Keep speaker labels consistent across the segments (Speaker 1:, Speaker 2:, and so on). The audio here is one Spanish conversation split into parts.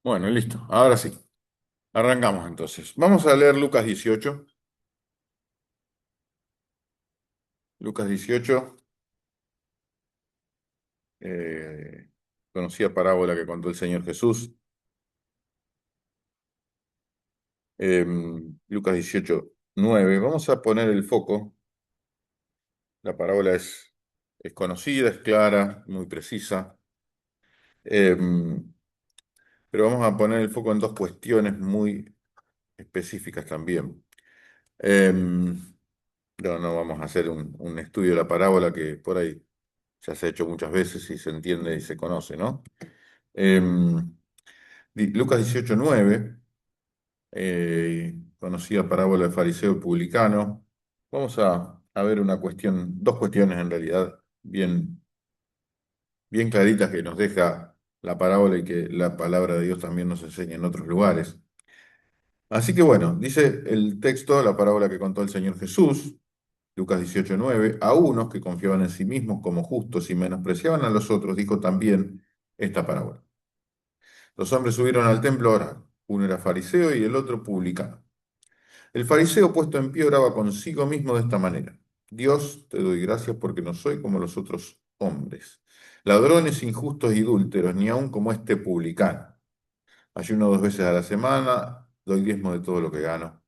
Speaker 1: Bueno, listo. Ahora sí. Arrancamos entonces. Vamos a leer Lucas 18. Lucas 18, eh, conocida parábola que contó el Señor Jesús. Lucas 18, 9. Vamos a poner el foco. La parábola es conocida, es clara, muy precisa. Em, pero vamos a poner el foco en dos cuestiones muy específicas también. Em, no vamos a hacer un estudio de la parábola que por ahí ya se ha hecho muchas veces y se entiende y se conoce, ¿no? Lucas 18:9, conocida parábola del fariseo y publicano. Vamos a ver dos cuestiones en realidad bien claritas que nos deja la parábola y que la palabra de Dios también nos enseña en otros lugares. Así que bueno, dice el texto, la parábola que contó el Señor Jesús, Lucas 18:9, a unos que confiaban en sí mismos como justos y menospreciaban a los otros, dijo también esta parábola. Los hombres subieron al templo a orar. Uno era fariseo y el otro publicano. El fariseo puesto en pie oraba consigo mismo de esta manera. Dios, te doy gracias porque no soy como los otros hombres, ladrones, injustos y adúlteros, ni aun como este publicano. Ayuno 2 veces a la semana, doy diezmo de todo lo que gano.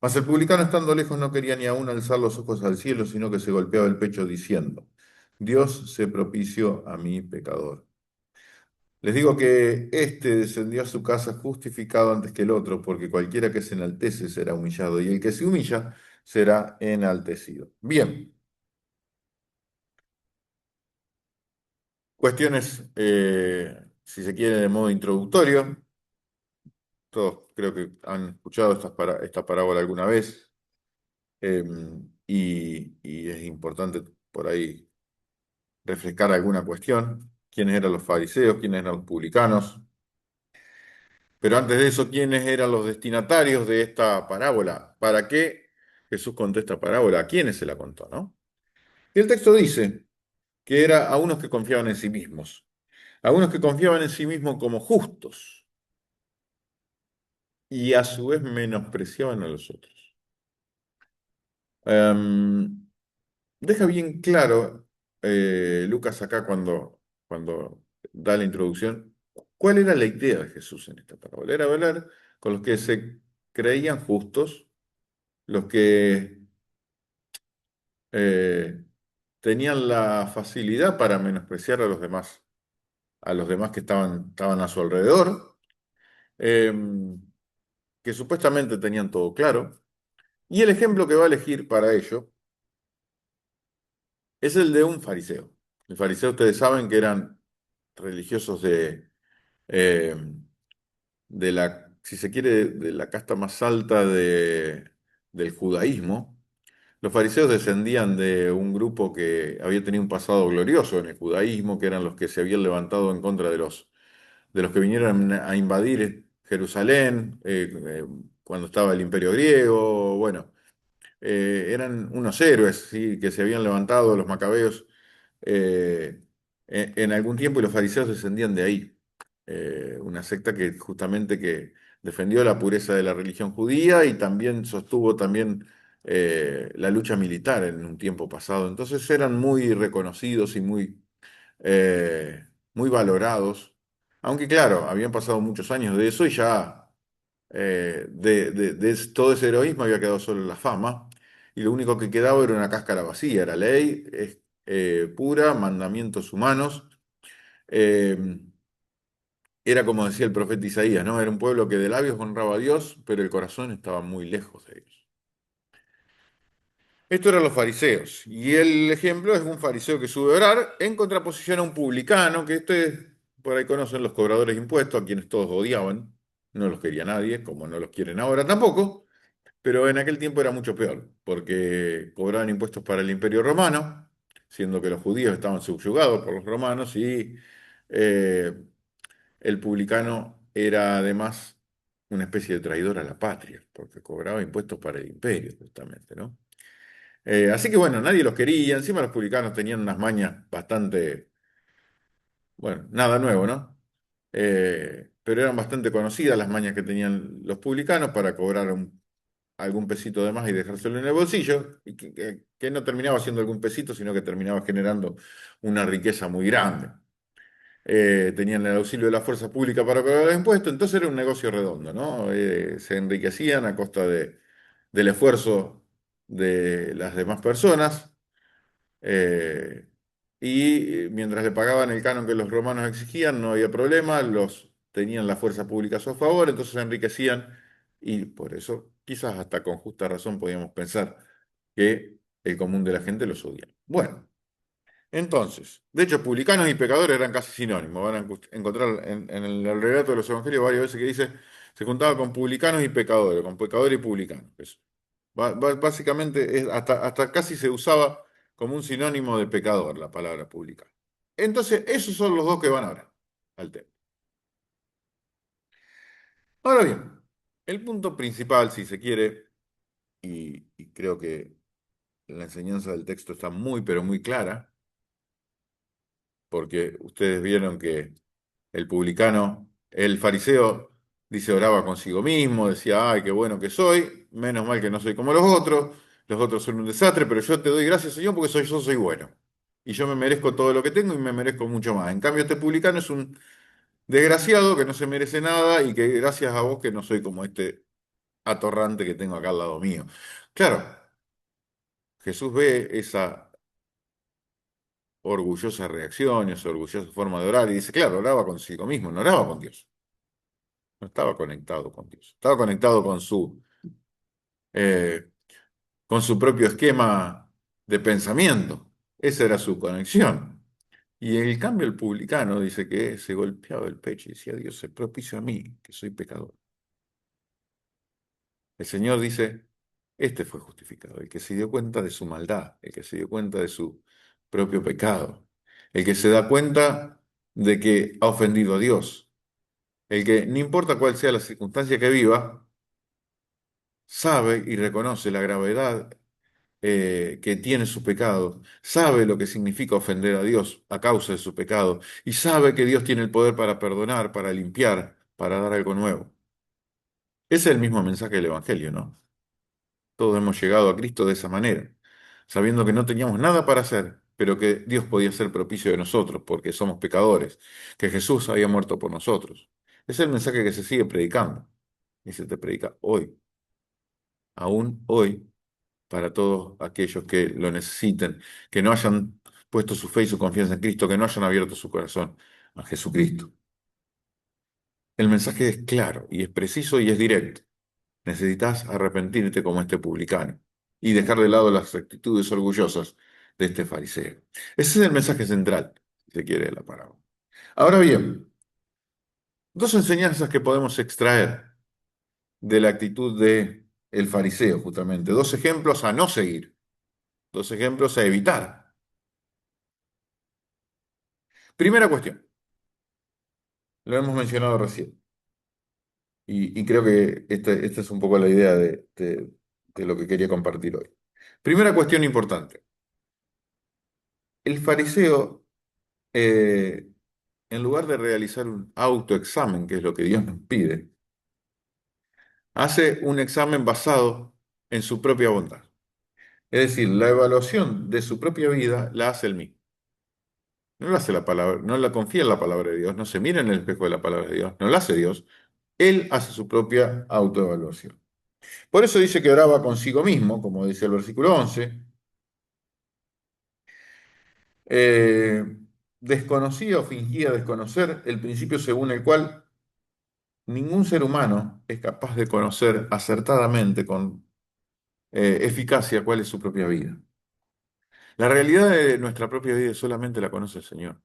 Speaker 1: Mas el publicano estando lejos no quería ni aun alzar los ojos al cielo, sino que se golpeaba el pecho diciendo, Dios se propició a mí pecador. Les digo que éste descendió a su casa justificado antes que el otro, porque cualquiera que se enaltece será humillado, y el que se humilla será enaltecido. Bien, cuestiones, si se quiere, de modo introductorio. Todos creo que han escuchado esta parábola alguna vez, eh, y es importante por ahí refrescar alguna cuestión. ¿Quiénes eran los fariseos? ¿Quiénes eran los publicanos? Pero antes de eso, ¿quiénes eran los destinatarios de esta parábola? ¿Para qué Jesús contó esta parábola? ¿A quiénes se la contó, no? Y el texto dice que era a unos que confiaban en sí mismos, a unos que confiaban en sí mismos como justos y a su vez menospreciaban a los otros. Em, Deja bien claro Lucas acá cuando da la introducción, cuál era la idea de Jesús en esta parábola. Era hablar con los que se creían justos, los que eh, tenían la facilidad para menospreciar a los demás que estaban a su alrededor, eh, que supuestamente tenían todo claro. Y el ejemplo que va a elegir para ello es el de un fariseo. El fariseo, ustedes saben que eran religiosos eh, si se quiere, de la casta más alta del judaísmo. Los fariseos descendían de un grupo que había tenido un pasado glorioso en el judaísmo, que eran los que se habían levantado en contra de los que vinieron a invadir Jerusalén, cuando estaba el Imperio griego. Bueno, eran unos héroes, ¿sí? Que se habían levantado los macabeos en algún tiempo, y los fariseos descendían de ahí. Una secta que justamente que defendió la pureza de la religión judía y también sostuvo también la lucha militar en un tiempo pasado. Entonces eran muy reconocidos y muy valorados, aunque claro, habían pasado muchos años de eso y ya de todo ese heroísmo había quedado solo la fama, y lo único que quedaba era una cáscara vacía, era ley pura, mandamientos humanos. eh, Era como decía el profeta Isaías, ¿no? Era un pueblo que de labios honraba a Dios, pero el corazón estaba muy lejos de ellos. Esto eran los fariseos, y el ejemplo es un fariseo que sube a orar en contraposición a un publicano, que ustedes por ahí conocen, los cobradores de impuestos, a quienes todos odiaban. No los quería nadie, como no los quieren ahora tampoco. Pero en aquel tiempo era mucho peor, porque cobraban impuestos para el Imperio Romano, siendo que los judíos estaban subyugados por los romanos, y eh, el publicano era además una especie de traidor a la patria, porque cobraba impuestos para el imperio, justamente, ¿no? Así que bueno, nadie los quería. Encima los publicanos tenían unas mañas bastante, bueno, nada nuevo, ¿no? pero eran bastante conocidas las mañas que tenían los publicanos para cobrar algún pesito de más y dejárselo en el bolsillo, y que no terminaba siendo algún pesito, sino que terminaba generando una riqueza muy grande. Tenían el auxilio de la fuerza pública para pagar los impuestos, entonces era un negocio redondo, ¿no? Se enriquecían a costa del esfuerzo de las demás personas. eh, y mientras le pagaban el canon que los romanos exigían, no había problema, los tenían la fuerza pública a su favor, entonces se enriquecían y por eso quizás hasta con justa razón podíamos pensar que el común de la gente los odia. Bueno, entonces, de hecho, publicanos y pecadores eran casi sinónimos. Van a encontrar en el relato de los evangelios varias veces que dice, se juntaba con publicanos y pecadores, con pecadores y publicanos. Básicamente, hasta casi se usaba como un sinónimo de pecador la palabra publicano. Entonces, esos son los dos que van ahora al tema. Ahora bien, el punto principal, si se quiere, y creo que la enseñanza del texto está muy, pero muy clara, porque ustedes vieron que el publicano, el fariseo, dice, oraba consigo mismo, decía, ay, qué bueno que soy, menos mal que no soy como los otros son un desastre, pero yo te doy gracias, Señor, porque yo soy bueno. Y yo me merezco todo lo que tengo y me merezco mucho más. En cambio, este publicano es un desgraciado que no se merece nada y que gracias a vos que no soy como este atorrante que tengo acá al lado mío. Claro, Jesús ve esa orgullosa reacción, esa orgullosa forma de orar y dice, claro, oraba consigo mismo, no oraba con Dios. No estaba conectado con Dios. Estaba conectado eh, con su propio esquema de pensamiento. Esa era su conexión. Y en cambio el publicano dice que se golpeaba el pecho y decía, Dios, se propicio a mí, que soy pecador. El Señor dice, este fue justificado, el que se dio cuenta de su maldad, el que se dio cuenta de su propio pecado, el que se da cuenta de que ha ofendido a Dios, el que, no importa cuál sea la circunstancia que viva, sabe y reconoce la gravedad que tiene su pecado, sabe lo que significa ofender a Dios a causa de su pecado y sabe que Dios tiene el poder para perdonar, para limpiar, para dar algo nuevo. Ese es el mismo mensaje del Evangelio, ¿no? Todos hemos llegado a Cristo de esa manera, sabiendo que no teníamos nada para hacer, pero que Dios podía ser propicio de nosotros porque somos pecadores, que Jesús había muerto por nosotros. Ese es el mensaje que se sigue predicando y se te predica hoy, aún hoy para todos aquellos que lo necesiten, que no hayan puesto su fe y su confianza en Cristo, que no hayan abierto su corazón a Jesucristo. El mensaje es claro y es preciso y es directo. Necesitas arrepentirte como este publicano y dejar de lado las actitudes orgullosas de este fariseo. Ese es el mensaje central, si se quiere, de la parábola. Ahora bien, dos enseñanzas que podemos extraer de la actitud de el fariseo, justamente. Dos ejemplos a no seguir, dos ejemplos a evitar. Primera cuestión. Lo hemos mencionado recién. Y creo que esta es un poco la idea de lo que quería compartir hoy. Primera cuestión importante. El fariseo, eh, en lugar de realizar un autoexamen, que es lo que Dios nos pide, hace un examen basado en su propia bondad. Es decir, la evaluación de su propia vida la hace él mismo. No la hace la palabra, no la confía en la palabra de Dios, no se mira en el espejo de la palabra de Dios, no la hace Dios. Él hace su propia autoevaluación. Por eso dice que oraba consigo mismo, como dice el versículo 11. eh, Desconocía o fingía desconocer el principio según el cual ningún ser humano es capaz de conocer acertadamente, con eficacia, cuál es su propia vida. La realidad de nuestra propia vida solamente la conoce el Señor.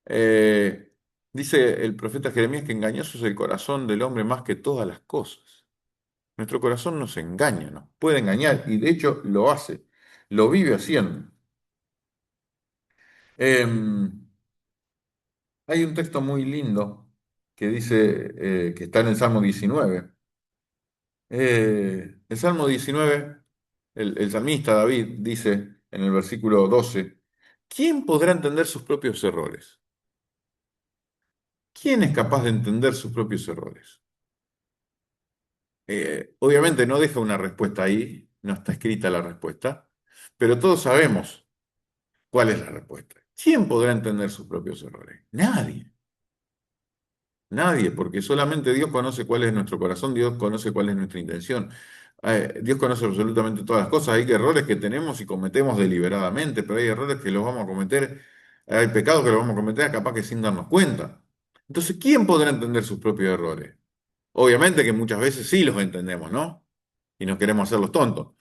Speaker 1: Eh, Dice el profeta Jeremías que engañoso es el corazón del hombre más que todas las cosas. Nuestro corazón nos engaña, nos puede engañar y de hecho lo hace, lo vive haciendo. Em, Hay un texto muy lindo que dice, que está en el Salmo 19. El Salmo 19, el salmista David dice en el versículo 12, ¿quién podrá entender sus propios errores? ¿quién es capaz de entender sus propios errores? Obviamente no deja una respuesta ahí, no está escrita la respuesta, pero todos sabemos cuál es la respuesta. ¿Quién podrá entender sus propios errores? Nadie. Nadie, porque solamente Dios conoce cuál es nuestro corazón, Dios conoce cuál es nuestra intención. Dios conoce absolutamente todas las cosas. Hay errores que tenemos y cometemos deliberadamente, pero hay errores que los vamos a cometer, hay pecados que los vamos a cometer capaz que sin darnos cuenta. Entonces, ¿quién podrá entender sus propios errores? Obviamente que muchas veces sí los entendemos, ¿no? Y nos queremos hacer los tontos,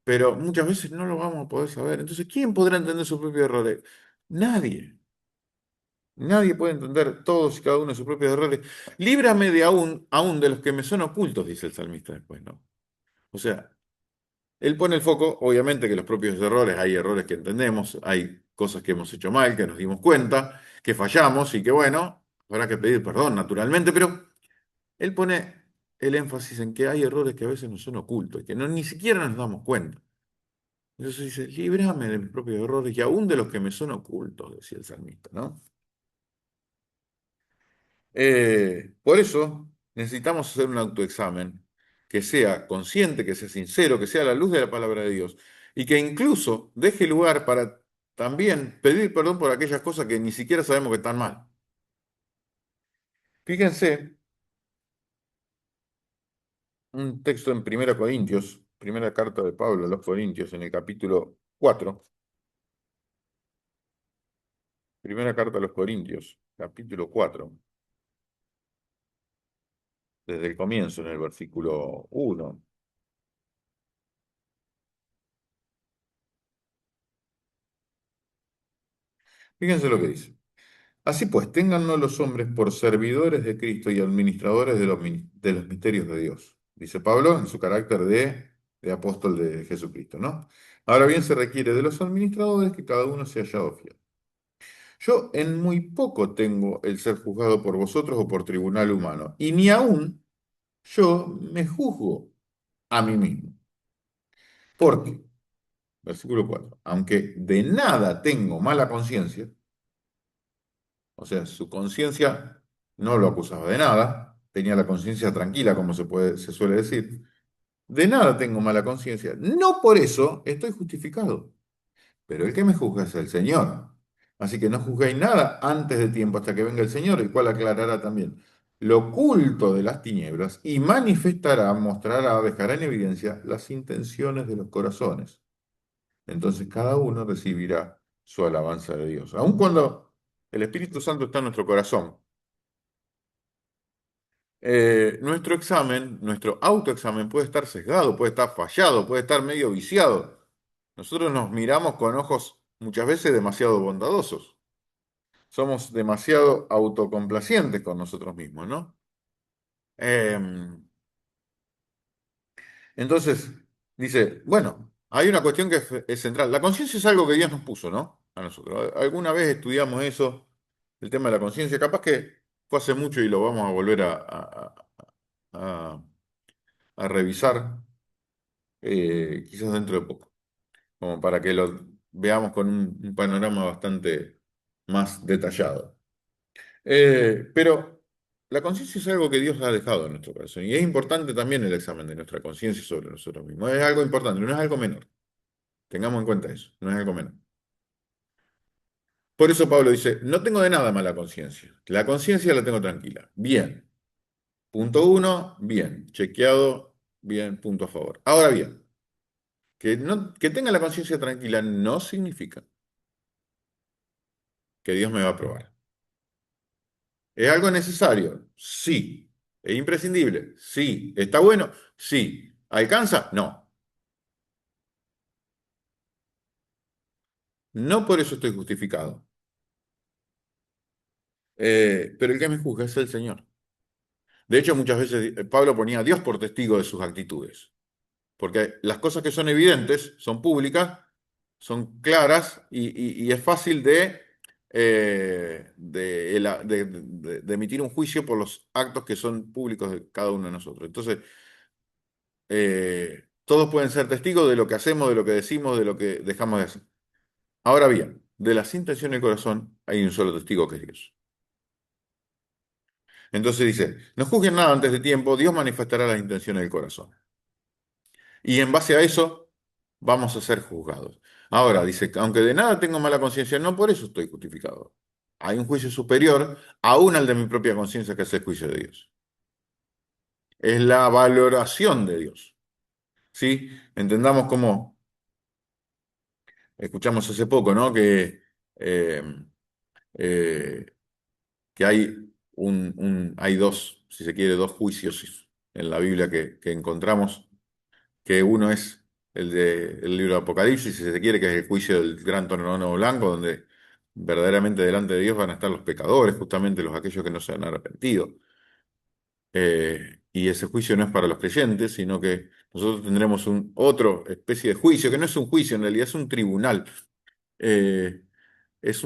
Speaker 1: pero muchas veces no lo vamos a poder saber. Entonces, ¿quién podrá entender sus propios errores? Nadie. Nadie puede entender todos y cada uno de sus propios errores. Líbrame de aún de los que me son ocultos, dice el salmista después, ¿no? O sea, él pone el foco, obviamente que los propios errores, hay errores que entendemos, hay cosas que hemos hecho mal, que nos dimos cuenta, que fallamos y que bueno, habrá que pedir perdón naturalmente, pero él pone el énfasis en que hay errores que a veces nos son ocultos y que no, ni siquiera nos damos cuenta. Entonces dice, líbrame de mis propios errores y aún de los que me son ocultos, decía el salmista, ¿no? Por eso necesitamos hacer un autoexamen que sea consciente, que sea sincero, que sea a la luz de la palabra de Dios y que incluso deje lugar para también pedir perdón por aquellas cosas que ni siquiera sabemos que están mal. Fíjense un texto en Primera Corintios, primera carta de Pablo a los Corintios, en el capítulo 4, primera carta a los Corintios, capítulo 4, desde el comienzo, en el versículo 1. Fíjense lo que dice. Así pues, téngannos los hombres por servidores de Cristo y administradores de los misterios de Dios, dice Pablo en su carácter de apóstol de Jesucristo, ¿no? Ahora bien, se requiere de los administradores que cada uno sea hallado fiel. Yo en muy poco tengo el ser juzgado por vosotros o por tribunal humano, y ni aún yo me juzgo a mí mismo. Porque, versículo 4, aunque de nada tengo mala conciencia, o sea, su conciencia no lo acusaba de nada, tenía la conciencia tranquila, como se suele decir. De nada tengo mala conciencia. No por eso estoy justificado, pero el que me juzga es el Señor. Así que no juzguéis nada antes de tiempo hasta que venga el Señor, el cual aclarará también lo oculto de las tinieblas y manifestará, mostrará, dejará en evidencia las intenciones de los corazones. Entonces cada uno recibirá su alabanza de Dios. Aun cuando el Espíritu Santo está en nuestro corazón, nuestro examen, nuestro autoexamen puede estar sesgado, puede estar fallado, puede estar medio viciado. Nosotros nos miramos con ojos muchas veces demasiado bondadosos. Somos demasiado autocomplacientes con nosotros mismos, ¿no? Entonces, dice, bueno, hay una cuestión que es central. La conciencia es algo que Dios nos puso, ¿no? A nosotros. Alguna vez estudiamos eso, el tema de la conciencia. Capaz que fue hace mucho y lo vamos a volver a- a revisar, quizás dentro de poco, como para que lo veamos con un panorama bastante más detallado. Pero la conciencia es algo que Dios ha dejado en nuestro corazón y es importante también el examen de nuestra conciencia sobre nosotros mismos. Es algo importante, no es algo menor. Tengamos en cuenta eso, no es algo menor. Por eso Pablo dice, no tengo de nada mala conciencia. La conciencia la tengo tranquila. Bien. Punto uno, bien. Chequeado, bien, punto a favor. Ahora bien, que tenga la conciencia tranquila no significa que Dios me va a probar. ¿Es algo necesario? Sí. ¿Es imprescindible? Sí. ¿Está bueno? Sí. ¿Alcanza? No. No por eso estoy justificado. Pero el que me juzga es el Señor. De hecho, muchas veces Pablo ponía a Dios por testigo de sus actitudes. Porque las cosas que son evidentes, son públicas, son claras y es fácil de emitir un juicio por los actos que son públicos de cada uno de nosotros. Entonces, todos pueden ser testigos de lo que hacemos, de lo que decimos, de lo que dejamos de hacer. Ahora bien, de las intenciones del corazón hay un solo testigo que es Dios. Entonces dice, no juzguen nada antes de tiempo, Dios manifestará las intenciones del corazón. Y en base a eso vamos a ser juzgados. Ahora, dice, aunque de nada tengo mala conciencia, no por eso estoy justificado. Hay un juicio superior, aún al de mi propia conciencia, que es el juicio de Dios. Es la valoración de Dios. ¿Sí? Entendamos cómo escuchamos hace poco, ¿no? Eh, eh, que hay hay dos, si se quiere, dos juicios en la Biblia que encontramos, que uno es el libro de Apocalipsis, si se quiere, que es el juicio del gran trono blanco, donde verdaderamente delante de Dios van a estar los pecadores, justamente los aquellos que no se han arrepentido. Y ese juicio no es para los creyentes, sino que nosotros tendremos un otro especie de juicio, que no es un juicio, en realidad es un tribunal. Eh, es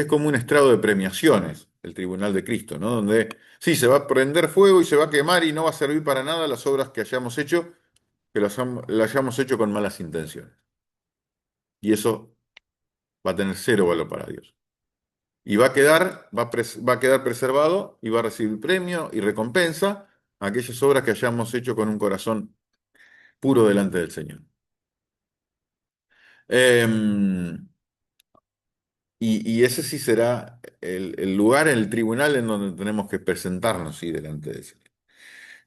Speaker 1: como un estrado de premiaciones, el tribunal de Cristo, ¿no? Donde sí, se va a prender fuego y se va a quemar y no va a servir para nada las obras que hayamos hecho, las hayamos hecho con malas intenciones. Y eso va a tener cero valor para Dios. Y va a quedar preservado y va a recibir premio y recompensa a aquellas obras que hayamos hecho con un corazón puro delante del Señor. Em, y ese sí será el lugar en el tribunal en donde tenemos que presentarnos, sí, delante de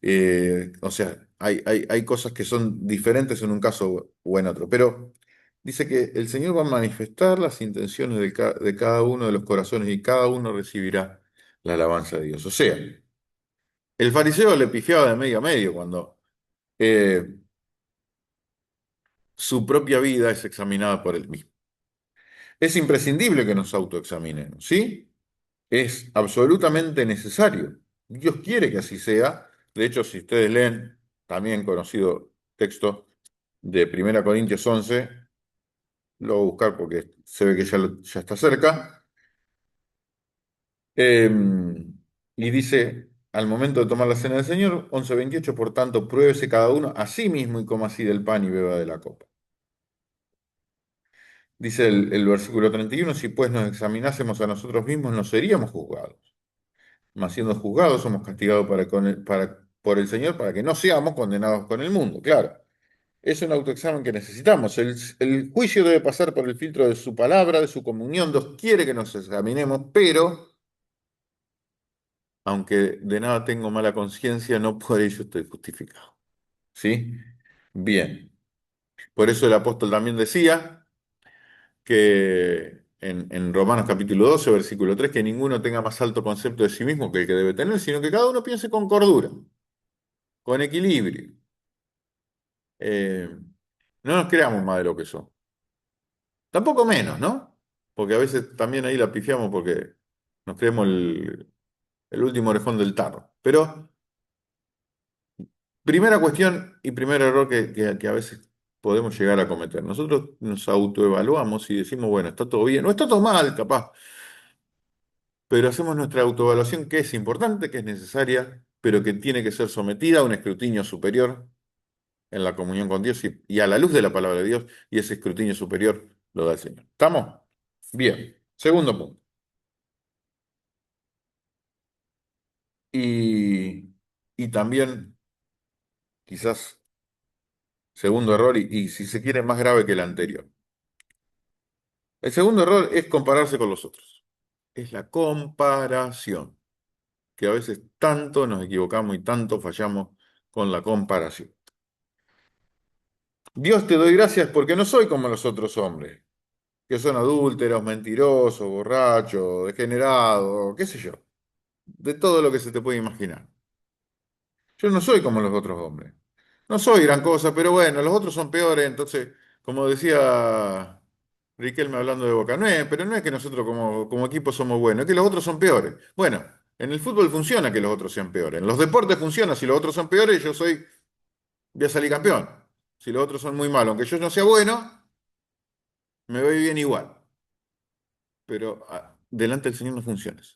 Speaker 1: Él. O sea, hay cosas que son diferentes en un caso o en otro, pero dice que el Señor va a manifestar las intenciones de cada uno de los corazones y cada uno recibirá la alabanza de Dios. O sea, el fariseo le pifiaba de medio a medio cuando eh, su propia vida es examinada por él mismo. Es imprescindible que nos autoexaminemos, ¿sí? Es absolutamente necesario. Dios quiere que así sea. De hecho, si ustedes leen también conocido texto de 1 Corintios 11, lo voy a buscar porque se ve que ya está cerca. Eh, y dice, al momento de tomar la cena del Señor, 11:28, por tanto, pruébese cada uno a sí mismo y coma así del pan y beba de la copa. Dice el versículo 31, si pues nos examinásemos a nosotros mismos, no seríamos juzgados. Mas siendo juzgados, somos castigados por el Señor para que no seamos condenados con el mundo. Claro, es un autoexamen que necesitamos. El juicio debe pasar por el filtro de su palabra, de su comunión. Dios quiere que nos examinemos, pero aunque de nada tengo mala conciencia, no por ello estoy justificado. ¿Sí? Bien. Por eso el apóstol también decía que en Romanos capítulo 12, versículo 3, que ninguno tenga más alto concepto de sí mismo que el que debe tener, sino que cada uno piense con cordura, con equilibrio. Eh, no nos creamos más de lo que somos. Tampoco menos, ¿no? Porque a veces también ahí la pifiamos porque nos creemos el último orejón del tarro. Pero primera cuestión y primer error que a veces podemos llegar a cometer. Nosotros nos autoevaluamos y decimos, bueno, está todo bien, no está todo mal, capaz, pero hacemos nuestra autoevaluación que es importante, que es necesaria, pero que tiene que ser sometida a un escrutinio superior en la comunión con Dios y a la luz de la palabra de Dios, y ese escrutinio superior lo da el Señor. ¿Estamos? Bien. Segundo punto. Y, y también, quizás, segundo error, y si se quiere, más grave que el anterior. El segundo error es compararse con los otros. Es la comparación, que a veces tanto nos equivocamos y tanto fallamos con la comparación. Dios, te doy gracias porque no soy como los otros hombres, que son adúlteros, mentirosos, borrachos, degenerados, qué sé yo, de todo lo que se te puede imaginar. Yo no soy como los otros hombres. No soy gran cosa, pero bueno, los otros son peores, entonces, como decía Riquelme hablando de Boca, pero no es que nosotros como equipo somos buenos, es que los otros son peores. Bueno, en el fútbol funciona que los otros sean peores, en los deportes funciona, si los otros son peores, voy a salir campeón. Si los otros son muy malos, aunque yo no sea bueno, me voy bien igual. Pero delante del Señor no funciona eso.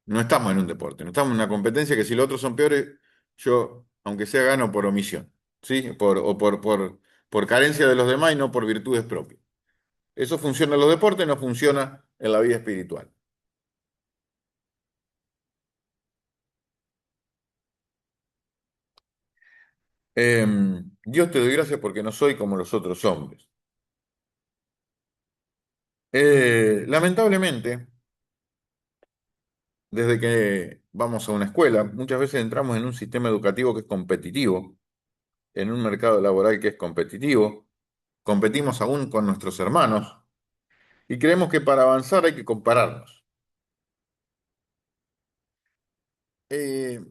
Speaker 1: No estamos en un deporte, no estamos en una competencia que si los otros son peores, yo, aunque sea, gano por omisión, ¿sí? Por carencia de los demás y no por virtudes propias. Eso funciona en los deportes, no funciona en la vida espiritual. Dios te doy gracias porque no soy como los otros hombres. Lamentablemente, desde que vamos a una escuela, muchas veces entramos en un sistema educativo que es competitivo, en un mercado laboral que es competitivo, competimos aún con nuestros hermanos y creemos que para avanzar hay que compararnos. Eh,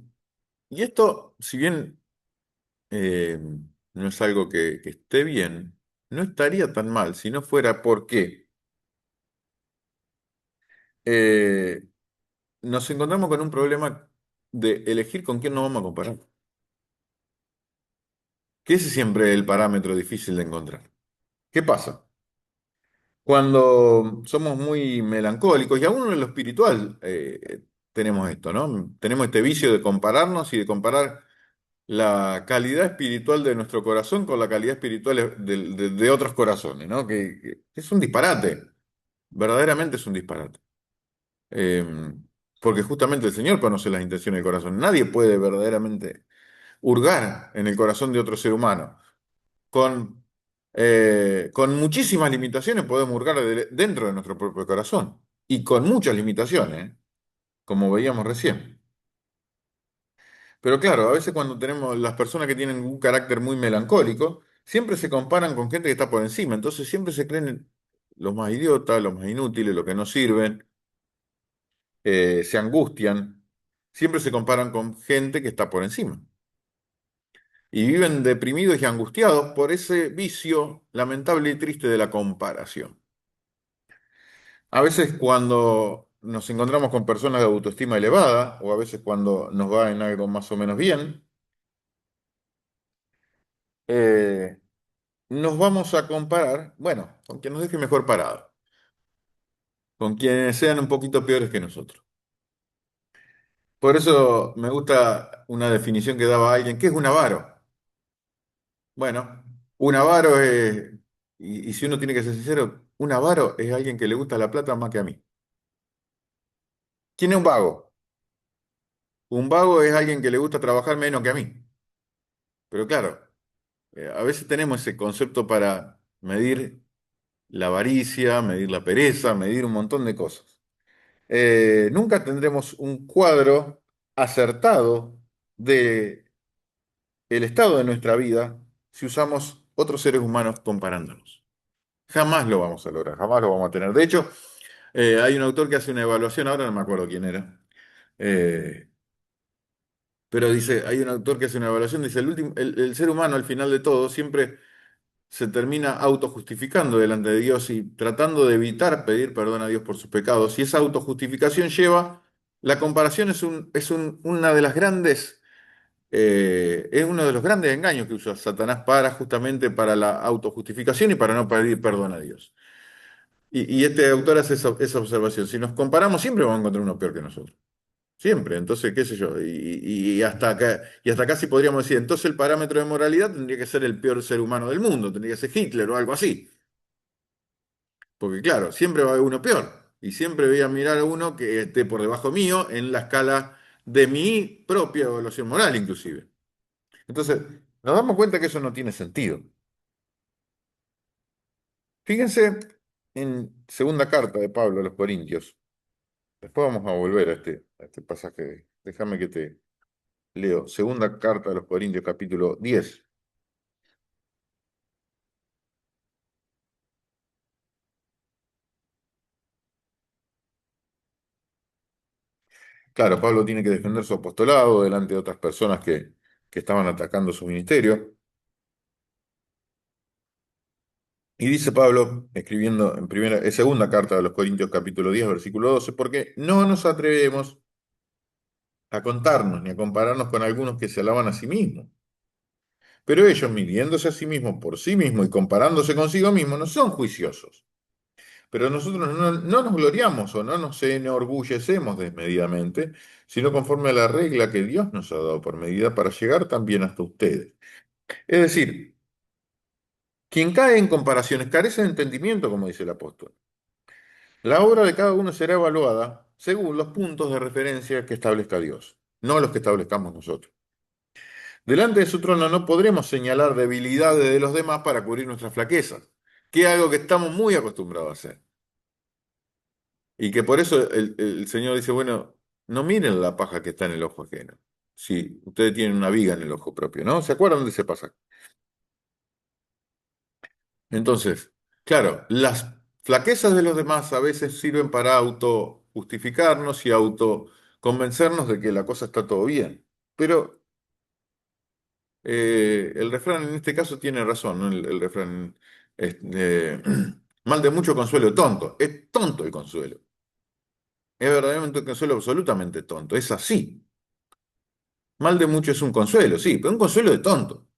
Speaker 1: y esto, si bien eh, no es algo que esté bien, no estaría tan mal si no fuera porque eh, nos encontramos con un problema de elegir con quién nos vamos a comparar, que ese es siempre el parámetro difícil de encontrar. ¿Qué pasa? Cuando somos muy melancólicos, y aún en lo espiritual tenemos esto, ¿no? Tenemos este vicio de compararnos y de comparar la calidad espiritual de nuestro corazón con la calidad espiritual de otros corazones, ¿no? Que es un disparate, verdaderamente es un disparate. Eh, Porque justamente el Señor conoce las intenciones del corazón. Nadie puede verdaderamente hurgar en el corazón de otro ser humano. Con muchísimas limitaciones podemos hurgar dentro de nuestro propio corazón. Y con muchas limitaciones, como veíamos recién. Pero claro, a veces cuando tenemos las personas que tienen un carácter muy melancólico, siempre se comparan con gente que está por encima. Entonces siempre se creen los más idiotas, los más inútiles, los que no sirven, se angustian. Siempre se comparan con gente que está por encima. Y viven deprimidos y angustiados por ese vicio lamentable y triste de la comparación. A veces cuando nos encontramos con personas de autoestima elevada, o a veces cuando nos va en algo más o menos bien, eh, nos vamos a comparar, bueno, con quien nos deje mejor parado, con quienes sean un poquito peores que nosotros. Por eso me gusta una definición que daba alguien, ¿qué es un avaro? Bueno, un avaro es, y si uno tiene que ser sincero, un avaro es alguien que le gusta la plata más que a mí. ¿Quién es un vago? Un vago es alguien que le gusta trabajar menos que a mí. Pero claro, a veces tenemos ese concepto para medir la avaricia, medir la pereza, medir un montón de cosas. Nunca tendremos un cuadro acertado de el estado de nuestra vida si usamos otros seres humanos comparándonos. Jamás lo vamos a lograr, jamás lo vamos a tener. De hecho, hay un autor que hace una evaluación, ahora no me acuerdo quién era, eh, pero dice, hay un autor que hace una evaluación, dice, el ser humano al final de todo siempre se termina autojustificando delante de Dios y tratando de evitar pedir perdón a Dios por sus pecados. Y esa autojustificación lleva, la comparación una de las grandes, es uno de los grandes engaños que usa Satanás para justamente para la autojustificación y para no pedir perdón a Dios. Y este autor hace esa observación. Si nos comparamos, siempre vamos a encontrar uno peor que nosotros. Siempre. Entonces, qué sé yo. Y hasta casi podríamos decir, entonces el parámetro de moralidad tendría que ser el peor ser humano del mundo, tendría que ser Hitler o algo así. Porque claro, siempre va a haber uno peor. Y siempre voy a mirar a uno que esté por debajo mío en la escala de mi propia evaluación moral, inclusive. Entonces, nos damos cuenta que eso no tiene sentido. Fíjense en segunda carta de Pablo a los Corintios. Después vamos a volver a este pasaje. Déjame que te leo. Segunda carta de los Corintios, capítulo 10. Claro, Pablo tiene que defender su apostolado delante de otras personas que estaban atacando su ministerio. Y dice Pablo, escribiendo en segunda carta de los Corintios, capítulo 10, versículo 12, porque no nos atrevemos a contarnos ni a compararnos con algunos que se alaban a sí mismos. Pero ellos, midiéndose a sí mismos por sí mismos y comparándose consigo mismos, no son juiciosos. Pero nosotros no nos gloriamos o no nos enorgullecemos desmedidamente, sino conforme a la regla que Dios nos ha dado por medida para llegar también hasta ustedes. Es decir, quien cae en comparaciones carece de entendimiento, como dice el apóstol. La obra de cada uno será evaluada según los puntos de referencia que establezca Dios, no los que establezcamos nosotros. Delante de su trono no podremos señalar debilidades de los demás para cubrir nuestras flaquezas, que es algo que estamos muy acostumbrados a hacer. Y que por eso el Señor dice, bueno, no miren la paja que está en el ojo ajeno. Si ustedes tienen una viga en el ojo propio, ¿no? ¿Se acuerdan de ese pasaje? Entonces, claro, las flaquezas de los demás a veces sirven para auto justificarnos y auto convencernos de que la cosa está todo bien. Pero el refrán en este caso tiene razón, ¿no? El refrán es, mal de mucho consuelo tonto. Es tonto el consuelo. Es verdaderamente un consuelo absolutamente tonto. Es así. Mal de mucho es un consuelo, sí, pero un consuelo de tonto.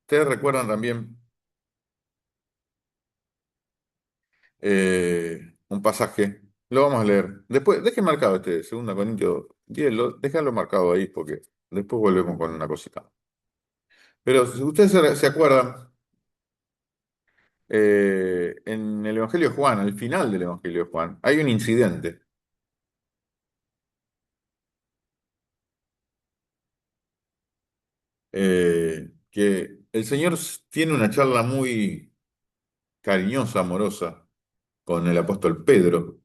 Speaker 1: Ustedes recuerdan también un pasaje, lo vamos a leer. Después, dejen marcado este 2 Corintios 10, déjalo marcado ahí porque después volvemos con una cosita. Pero si ustedes se acuerdan, en el Evangelio de Juan, al final del Evangelio de Juan, hay un incidente que el Señor tiene una charla muy cariñosa, amorosa, con el apóstol Pedro.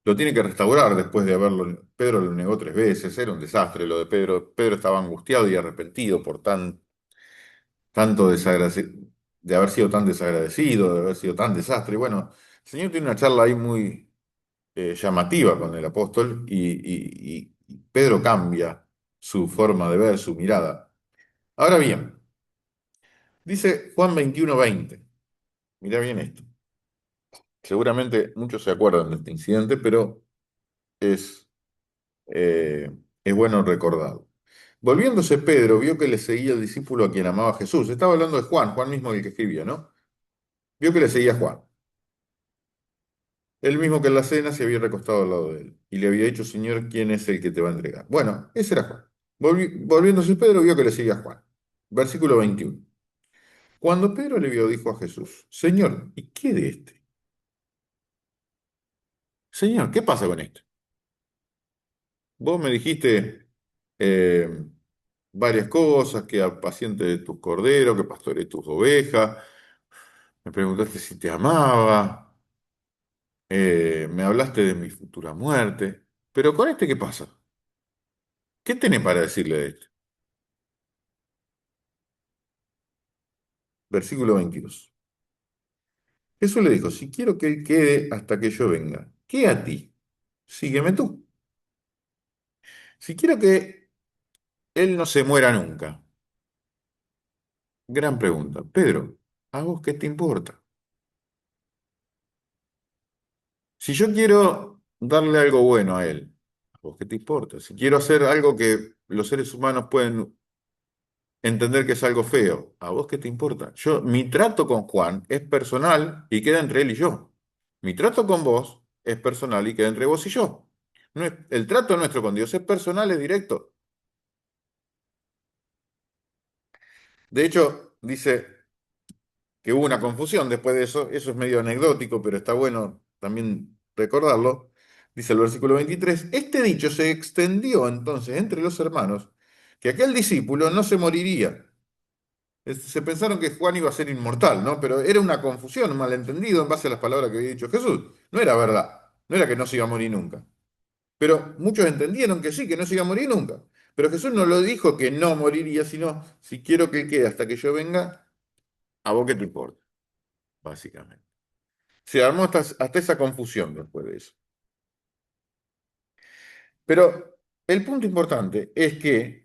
Speaker 1: Lo tiene que restaurar después de haberlo. Pedro lo negó 3 veces, era un desastre lo de Pedro. Pedro estaba angustiado y arrepentido por tanto de haber sido tan desagradecido, de haber sido tan desastre. Y bueno, el Señor tiene una charla ahí muy llamativa con el apóstol y Pedro cambia su forma de ver, su mirada. Ahora bien, dice Juan 21:20. Mira bien esto. Seguramente muchos se acuerdan de este incidente, pero es, eh, es bueno recordarlo. Volviéndose Pedro, vio que le seguía el discípulo a quien amaba Jesús. Estaba hablando de Juan, Juan mismo el que escribía, ¿no? Vio que le seguía Juan. Él mismo que en la cena se había recostado al lado de él y le había dicho, Señor, ¿quién es el que te va a entregar? Bueno, ese era Juan. Volviéndose Pedro, vio que le seguía Juan. Versículo 21. Cuando Pedro le vio, dijo a Jesús, Señor, ¿y qué de este? Señor, ¿qué pasa con esto? Vos me dijiste eh, varias cosas, que apaciente tus corderos, que pastoree tus ovejas, me preguntaste si te amaba, me hablaste de mi futura muerte, pero con este, ¿qué pasa? ¿Qué tenés para decirle de esto? Versículo 22. Jesús le dijo, si quiero que él quede hasta que yo venga, ¿qué a ti? Sígueme tú. Si quiero que él no se muera nunca. Gran pregunta. Pedro, ¿a vos qué te importa? Si yo quiero darle algo bueno a él, ¿a vos qué te importa? Si quiero hacer algo que los seres humanos pueden entender que es algo feo, ¿a vos qué te importa? Mi trato con Juan es personal y queda entre él y yo. Mi trato con vos es personal y queda entre vos y yo. El trato nuestro con Dios es personal, es directo. De hecho, dice que hubo una confusión después de eso. Eso es medio anecdótico, pero está bueno también recordarlo. Dice el versículo 23, este dicho se extendió entonces entre los hermanos, que aquel discípulo no se moriría. Se pensaron que Juan iba a ser inmortal, ¿no? Pero era una confusión, un malentendido en base a las palabras que había dicho Jesús. No era verdad, no era que no se iba a morir nunca. Pero muchos entendieron que sí, que no se iba a morir nunca. Pero Jesús no lo dijo que no moriría, sino si quiero que él quede hasta que yo venga, ¿a vos qué te importa? Básicamente. Se armó hasta esa confusión después de eso. Pero el punto importante es que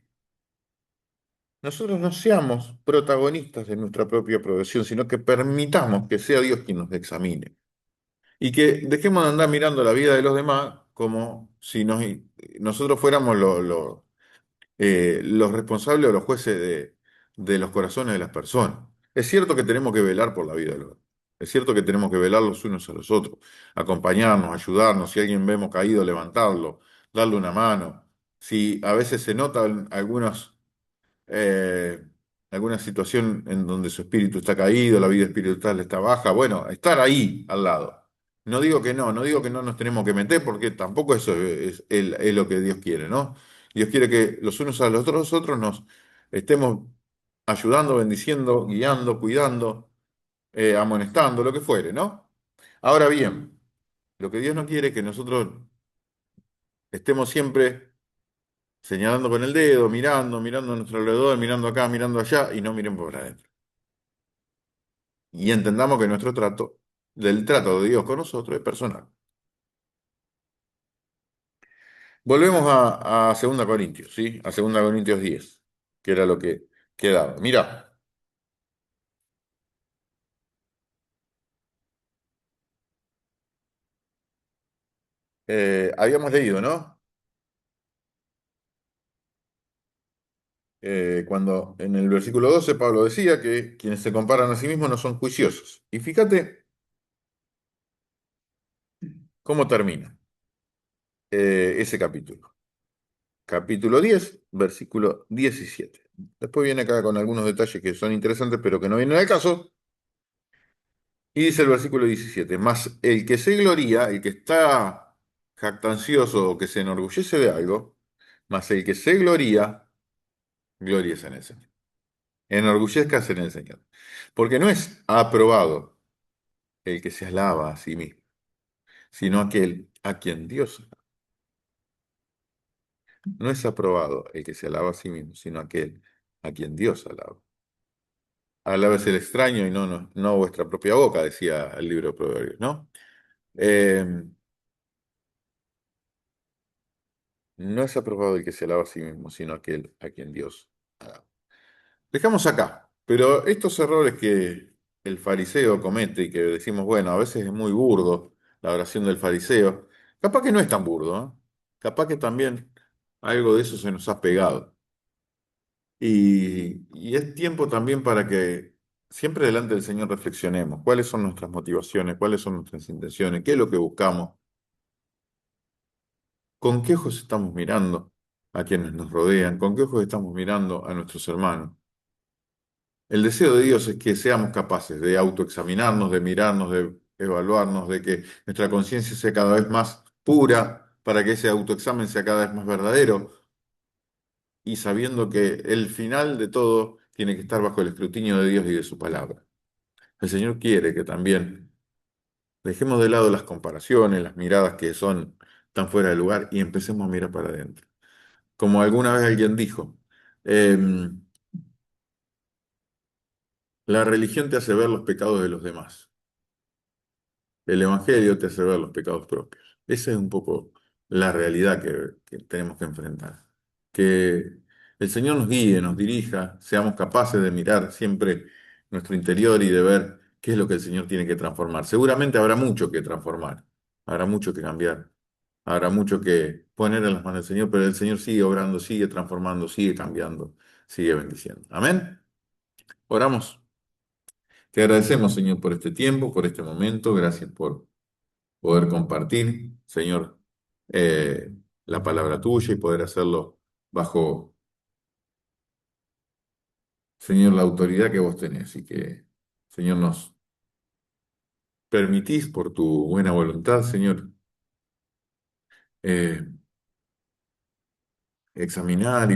Speaker 1: nosotros no seamos protagonistas de nuestra propia progresión, sino que permitamos que sea Dios quien nos examine. Y que dejemos de andar mirando la vida de los demás como si nosotros fuéramos los responsables o los jueces de los corazones de las personas. Es cierto que tenemos que velar por la vida de los demás. Es cierto que tenemos que velar los unos a los otros, acompañarnos, ayudarnos, si alguien vemos caído, levantarlo, darle una mano. Si a veces se notan eh, alguna situación en donde su espíritu está caído, la vida espiritual está baja, bueno, estar ahí al lado. No digo que no, no digo que no nos tenemos que meter, porque tampoco eso es lo que Dios quiere, ¿no? Dios quiere que los unos a los otros nos estemos ayudando, bendiciendo, guiando, cuidando, amonestando, lo que fuere, ¿no? Ahora bien, lo que Dios no quiere es que nosotros estemos siempre señalando con el dedo, mirando a nuestro alrededor, mirando acá, mirando allá, y no miren por adentro. Y entendamos que nuestro trato, del trato de Dios con nosotros, es personal. Volvemos a 2 Corintios, ¿sí? A 2 Corintios 10, que era lo que quedaba. Mirá, habíamos leído, ¿no? Cuando en el versículo 12 Pablo decía que quienes se comparan a sí mismos no son juiciosos. Y fíjate cómo termina ese capítulo. Capítulo 10, versículo 17. Después viene acá con algunos detalles que son interesantes, pero que no vienen al caso. Y dice el versículo 17: mas el que se gloría, el que está jactancioso o que se enorgullece de algo, mas el que se gloría, gloríese en el Señor. Enorgullezcase en el Señor. Porque no es aprobado el que se alaba a sí mismo, sino aquel a quien Dios alaba. No es aprobado el que se alaba a sí mismo, sino aquel a quien Dios alaba. Alabes el extraño y no vuestra propia boca, decía el libro de Proverbios, ¿no? Eh, no es aprobado el que se alaba a sí mismo, sino aquel a quien Dios alaba. Dejamos acá, pero estos errores que el fariseo comete y que decimos, bueno, a veces es muy burdo la oración del fariseo, capaz que no es tan burdo, ¿eh? Capaz que también algo de eso se nos ha pegado. Y es tiempo también para que siempre delante del Señor reflexionemos cuáles son nuestras motivaciones, cuáles son nuestras intenciones, qué es lo que buscamos, con qué ojos estamos mirando a quienes nos rodean, con qué ojos estamos mirando a nuestros hermanos. El deseo de Dios es que seamos capaces de autoexaminarnos, de mirarnos, de evaluarnos, de que nuestra conciencia sea cada vez más pura, para que ese autoexamen sea cada vez más verdadero y sabiendo que el final de todo tiene que estar bajo el escrutinio de Dios y de su palabra. El Señor quiere que también dejemos de lado las comparaciones, las miradas que son tan fuera de lugar y empecemos a mirar para adentro. Como alguna vez alguien dijo, em, la religión te hace ver los pecados de los demás. El Evangelio te hace ver los pecados propios. Esa es un poco la realidad que tenemos que enfrentar. Que el Señor nos guíe, nos dirija, seamos capaces de mirar siempre nuestro interior y de ver qué es lo que el Señor tiene que transformar. Seguramente habrá mucho que transformar, habrá mucho que cambiar, habrá mucho que poner en las manos del Señor, pero el Señor sigue obrando, sigue transformando, sigue cambiando, sigue bendiciendo. Amén. Oramos. Te agradecemos, Señor, por este tiempo, por este momento. Gracias por poder compartir, Señor, la palabra tuya y poder hacerlo bajo, Señor, la autoridad que vos tenés y que, Señor, nos permitís por tu buena voluntad, Señor, eh, examinar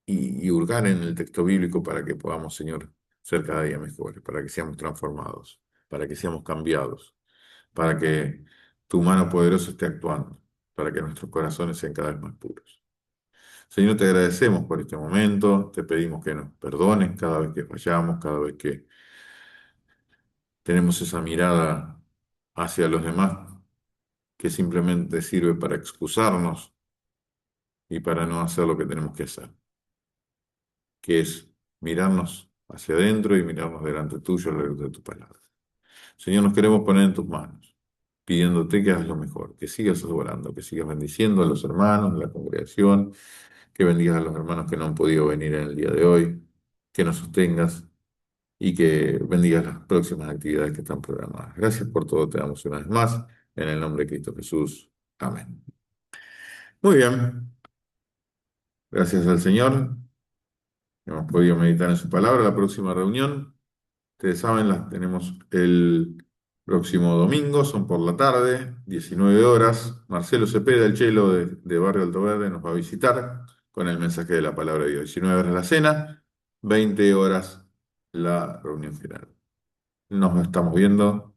Speaker 1: y hurgar en el texto bíblico para que podamos, Señor, ser cada día mejores, para que seamos transformados, para que seamos cambiados, para que tu mano poderosa esté actuando, para que nuestros corazones sean cada vez más puros. Señor, te agradecemos por este momento, te pedimos que nos perdones cada vez que fallamos, cada vez que tenemos esa mirada hacia los demás que simplemente sirve para excusarnos y para no hacer lo que tenemos que hacer, que es mirarnos hacia adentro y mirarnos delante tuyo a la luz de tu palabra. Señor, nos queremos poner en tus manos, pidiéndote que hagas lo mejor, que sigas orando, que sigas bendiciendo a los hermanos de la congregación, que bendigas a los hermanos que no han podido venir en el día de hoy, que nos sostengas y que bendigas las próximas actividades que están programadas. Gracias por todo, te damos una vez más, en el nombre de Cristo Jesús. Amén. Muy bien, gracias al Señor. Hemos podido meditar en su palabra. La próxima reunión, ustedes saben, la tenemos el Próximo domingo, son por la tarde, 19 horas. Marcelo Cepeda, el chelo de Barrio Alto Verde, nos va a visitar con el mensaje de la palabra de Dios. 19 horas la cena, 20 horas la reunión final. Nos estamos viendo.